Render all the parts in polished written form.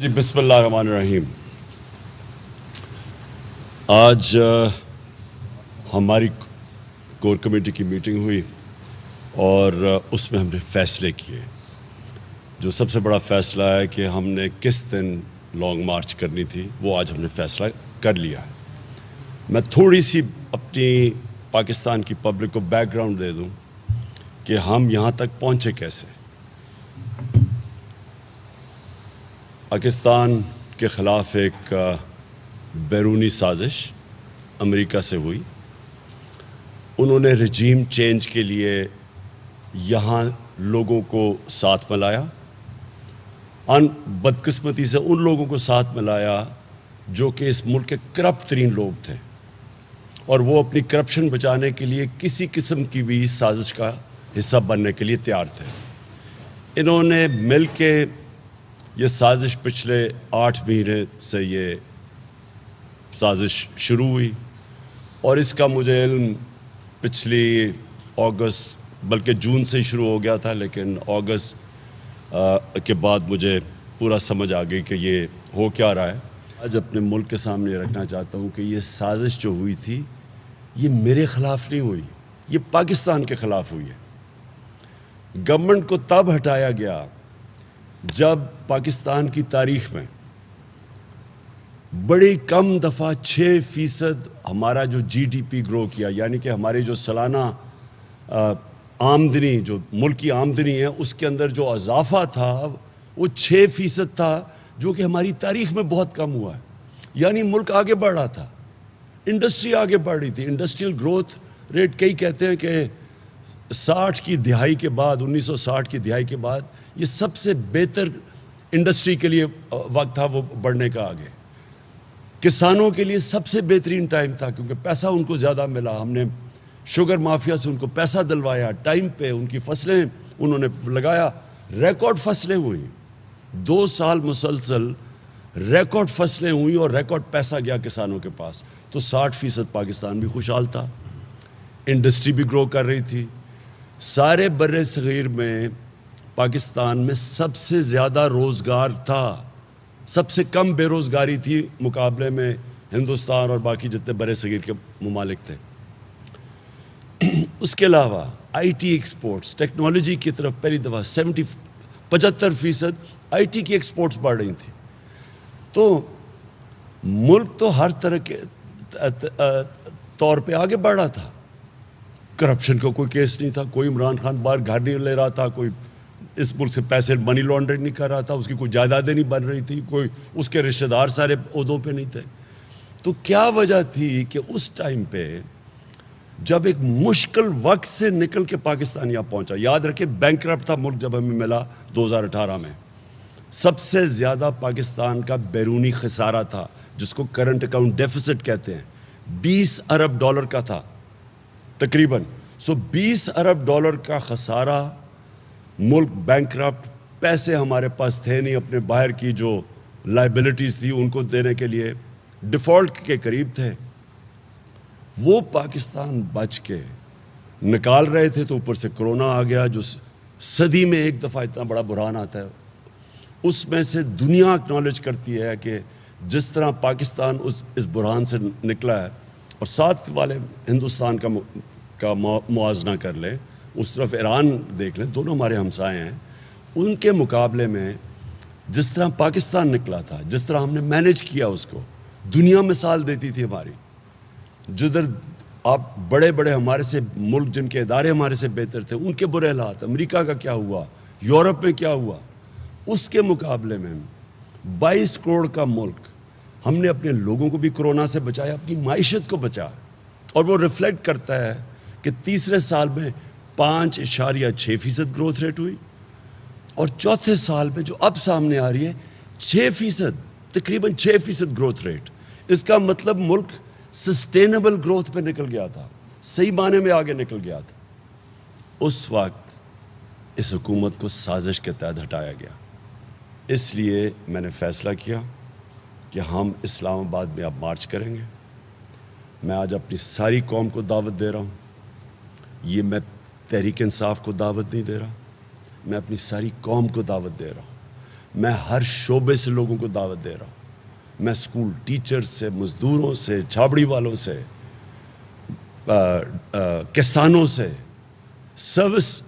जी बिस्मिल्लाहिर्रहमानिर्रहीम। आज हमारी कोर कमेटी की मीटिंग हुई और उसमें हमने फ़ैसले किए। जो सबसे बड़ा फ़ैसला है कि हमने किस दिन लॉन्ग मार्च करनी थी, वो आज हमने फ़ैसला कर लिया है। मैं थोड़ी सी अपनी पाकिस्तान की पब्लिक को बैकग्राउंड दे दूं कि हम यहाँ तक पहुँचे कैसे। पाकिस्तान के ख़िलाफ़ एक बैरूनी साजिश अमेरिका से हुई। उन्होंने रजीम चेंज के लिए यहाँ लोगों को साथ में लाया। बदकिस्मती से उन लोगों को साथ में लाया जो कि इस मुल्क के करप्ट तरीन लोग थे, और वो अपनी करप्शन बचाने के लिए किसी किस्म की भी साजिश का हिस्सा बनने के लिए तैयार थे। इन्होंने मिल के ये साजिश पिछले 8 महीने से ये साजिश शुरू हुई, और इसका मुझे इल्म पिछली अगस्त बल्कि जून से ही शुरू हो गया था, लेकिन अगस्त के बाद मुझे पूरा समझ आ गई कि ये हो क्या रहा है। आज अपने मुल्क के सामने रखना चाहता हूँ कि ये साजिश जो हुई थी, ये मेरे ख़िलाफ़ नहीं हुई, ये पाकिस्तान के ख़िलाफ़ हुई है। गवर्नमेंट को तब हटाया गया जब पाकिस्तान की तारीख़ में बड़ी कम दफ़ा 6% हमारा जो GDP ग्रो किया, यानी कि हमारी जो सालाना आमदनी, जो मुल्क की आमदनी है, उसके अंदर जो इजाफा था वो 6% था, जो कि हमारी तारीख़ में बहुत कम हुआ है। यानी मुल्क आगे बढ़ रहा था, इंडस्ट्री आगे बढ़ रही थी। इंडस्ट्रियल ग्रोथ रेट कई कहते हैं कि 60 की दिहाई के बाद, 1960 की दिहाई के बाद ये सबसे बेहतर इंडस्ट्री के लिए वक्त था वो बढ़ने का आगे। किसानों के लिए सबसे बेहतरीन टाइम था, क्योंकि पैसा उनको ज़्यादा मिला। हमने शुगर माफिया से उनको पैसा दिलवाया, टाइम पे उनकी फसलें उन्होंने लगाया, रिकॉर्ड फसलें हुई। 2 साल मुसलसल रिकॉर्ड फसलें हुई और रिकॉर्ड पैसा गया किसानों के पास। तो 60% पाकिस्तान भी खुशहाल था, इंडस्ट्री भी ग्रो कर रही थी। सारे बर्रे सगीर में पाकिस्तान में सबसे ज़्यादा रोज़गार था, सबसे कम बेरोज़गारी थी मुकाबले में हिंदुस्तान और बाकी जितने बड़े सगीर के ममालिक थे। उसके अलावा IT एक्सपोर्ट्स, टेक्नोलॉजी की तरफ पहली दफ़ा 75% IT की एक्सपोर्ट्स बढ़ रही थी। तो मुल्क तो हर तरह के तौर पे आगे बढ़ रहा था। करप्शन का कोई केस नहीं था, कोई इमरान खान बाहर घर नहीं ले रहा था, कोई इस मुल्क से पैसे मनी लॉन्ड्रिंग नहीं कर रहा था, उसकी कोई जायदादें नहीं बन रही थी, कोई उसके रिश्तेदार सारे ओहदों पे नहीं थे। तो क्या वजह थी कि उस टाइम पे जब एक मुश्किल वक्त से निकल के पाकिस्तान यहाँ पहुँचा, याद रखें बैंकरप्ट था मुल्क जब हमें मिला 2018 में, सबसे ज़्यादा पाकिस्तान का बैरूनी खसारा था, जिसको करंट अकाउंट डेफिसिट कहते हैं, $20 अरब का था तकरीबन। 20 अरब डॉलर का खसारा, मुल्क बैंकरप्ट, पैसे हमारे पास थे नहीं, अपने बाहर की जो लाइबिलिटीज़ थी उनको देने के लिए डिफ़ॉल्ट के करीब थे। वो पाकिस्तान बच के निकाल रहे थे, तो ऊपर से कोरोना आ गया, जो सदी में एक दफ़ा इतना बड़ा बुरहान आता है। उसमें से दुनिया एक्नॉलेज करती है कि जिस तरह पाकिस्तान इस बुरहान से निकला है, और साथ वाले हिंदुस्तान का मुआवजना कर लें, उस तरफ ईरान देख लें, दोनों हमारे हमसाए हैं, उनके मुकाबले में जिस तरह पाकिस्तान निकला था, जिस तरह हमने मैनेज किया उसको, दुनिया मिसाल देती थी हमारी। जिधर आप बड़े बड़े हमारे से मुल्क, जिनके इदारे हमारे से बेहतर थे, उनके बुरे हालात, अमेरिका का क्या हुआ, यूरोप में क्या हुआ, उसके मुकाबले में 22 करोड़ का मुल्क, हमने अपने लोगों को भी कोरोना से बचाया, अपनी माइशत को बचाया। और वो रिफ्लेक्ट करता है कि तीसरे साल में 5.6% ग्रोथ रेट हुई, और चौथे साल में जो अब सामने आ रही है 6%, तकरीबन 6% ग्रोथ रेट। इसका मतलब मुल्क सस्टेनेबल ग्रोथ पे निकल गया था, सही माने में आगे निकल गया था। उस वक्त इस हुकूमत को साजिश के तहत हटाया गया। इसलिए मैंने फ़ैसला किया कि हम इस्लामाबाद में अब मार्च करेंगे। मैं आज अपनी सारी कौम को दावत दे रहा हूँ। ये मैं तहरीक इंसाफ को दावत नहीं दे रहा, मैं अपनी सारी कौम को दावत दे रहा हूँ। میں ہر شعبے سے لوگوں کو دعوت دے رہا ہوں. میں اسکول ٹیچر سے، مزدوروں سے، چھابڑی والوں سے، کسانوں سے،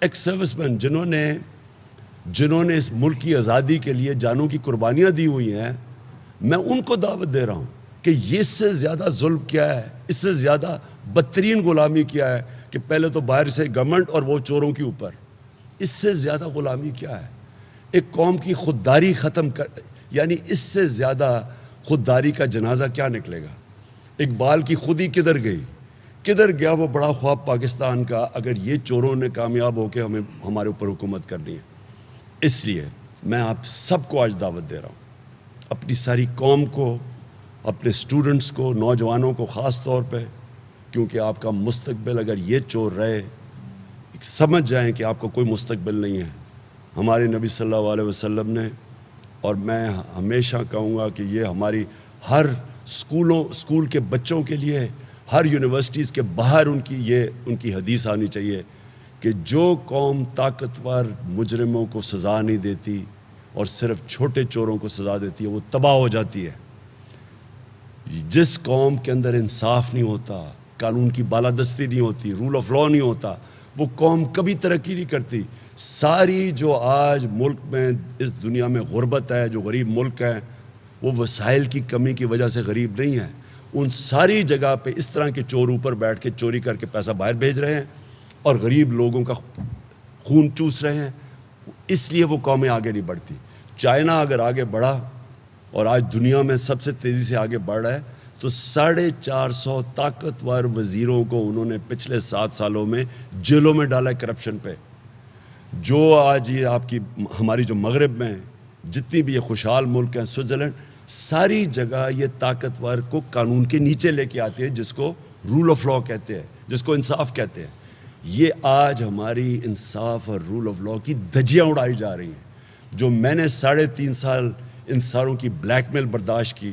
ایکس سروس مین جنہوں نے اس ملک کی آزادی کے لیے جانوں کی قربانیاں دی ہوئی ہیں، میں ان کو دعوت دے رہا ہوں کہ یہ اس سے زیادہ ظلم کیا ہے، اس سے زیادہ بدترین غلامی کیا ہے کہ پہلے تو باہر سے گورنمنٹ اور وہ چوروں کے اوپر، اس سے زیادہ غلامی کیا ہے؟ ایک قوم کی خودداری ختم کر، یعنی اس سے زیادہ خودداری کا جنازہ کیا نکلے گا؟ اقبال کی خودی کدھر گئی؟ کدھر گیا وہ بڑا خواب پاکستان کا اگر یہ چوروں نے کامیاب ہو کے ہمارے اوپر حکومت کرنی ہے؟ اس لیے میں آپ سب کو آج دعوت دے رہا ہوں، اپنی ساری قوم کو، اپنے اسٹوڈنٹس کو، نوجوانوں کو خاص طور پہ، کیونکہ آپ کا مستقبل اگر یہ چور رہے، سمجھ جائیں کہ آپ کو کوئی مستقبل نہیں ہے. ہمارے نبی صلی اللہ علیہ وسلم نے، اور میں ہمیشہ کہوں گا کہ یہ ہماری ہر اسکول کے بچوں کے لیے، ہر یونیورسٹیز کے باہر ان کی حدیث آنی چاہیے کہ جو قوم طاقتور مجرموں کو سزا نہیں دیتی اور صرف چھوٹے چوروں کو سزا دیتی ہے وہ تباہ ہو جاتی ہے. جس قوم کے اندر انصاف نہیں ہوتا، قانون کی بالادستی نہیں ہوتی، رول آف لا نہیں ہوتا، وہ قوم کبھی ترقی نہیں کرتی. ساری جو آج ملک میں اس دنیا میں غربت ہے، جو غریب ملک ہیں، وہ وسائل کی کمی کی وجہ سے غریب نہیں ہیں. ان ساری جگہ پہ اس طرح کے چور اوپر بیٹھ کے چوری کر کے پیسہ باہر بھیج رہے ہیں اور غریب لوگوں کا خون چوس رہے ہیں. اس لیے وہ قومیں آگے نہیں بڑھتی. چائنا اگر آگے بڑھا اور آج دنیا میں سب سے تیزی سے آگے بڑھ رہا ہے تو 450 طاقتور وزیروں کو انہوں نے پچھلے 7 سالوں میں جیلوں میں ڈالا ہے کرپشن پہ. جو آج یہ آپ کی ہماری جو مغرب میں جتنی بھی یہ خوشحال ملک ہیں، سوئٹزرلینڈ، ساری جگہ یہ طاقتور کو قانون کے نیچے لے کے آتی ہے، جس کو رول آف لا کہتے ہیں، جس کو انصاف کہتے ہیں. یہ آج ہماری انصاف اور رول آف لا کی دھجیاں اڑائی جا رہی ہیں. جو میں نے 3.5 سال ان ساروں کی بلیک میل برداشت کی،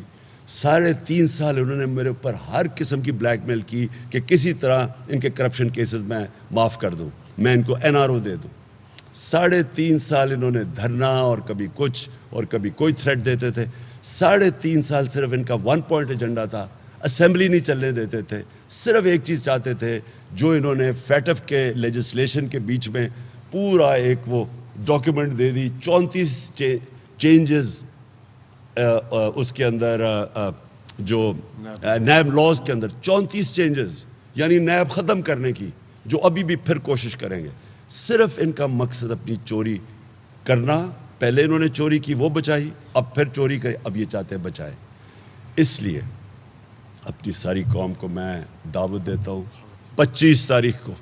3.5 سال انہوں نے میرے اوپر ہر قسم کی بلیک میل کی کہ کسی طرح ان کے کرپشن کیسز میں معاف کر دوں، میں ان کو NRO دے دوں. 3.5 سال انہوں نے دھرنا اور کبھی کچھ اور کبھی کوئی تھریٹ دیتے تھے. 3.5 سال صرف ان کا 1 پوائنٹ ایجنڈا تھا، اسمبلی نہیں چلنے دیتے تھے. صرف ایک چیز چاہتے تھے جو انہوں نے فیٹف کے لیجسلیشن کے بیچ میں پورا ایک وہ ڈاکیومنٹ دے دی، 34 چینجز اس کے اندر جو نیب لاز کے اندر 34 چینجز، یعنی نیب ختم کرنے کی، جو ابھی بھی پھر کوشش کریں گے. صرف ان کا مقصد اپنی چوری کرنا. پہلے انہوں نے چوری کی وہ بچائی، اب پھر چوری کرے، اب یہ چاہتے ہیں بچائے. اس لیے اپنی ساری قوم کو میں دعوت دیتا ہوں 25 تاریخ کو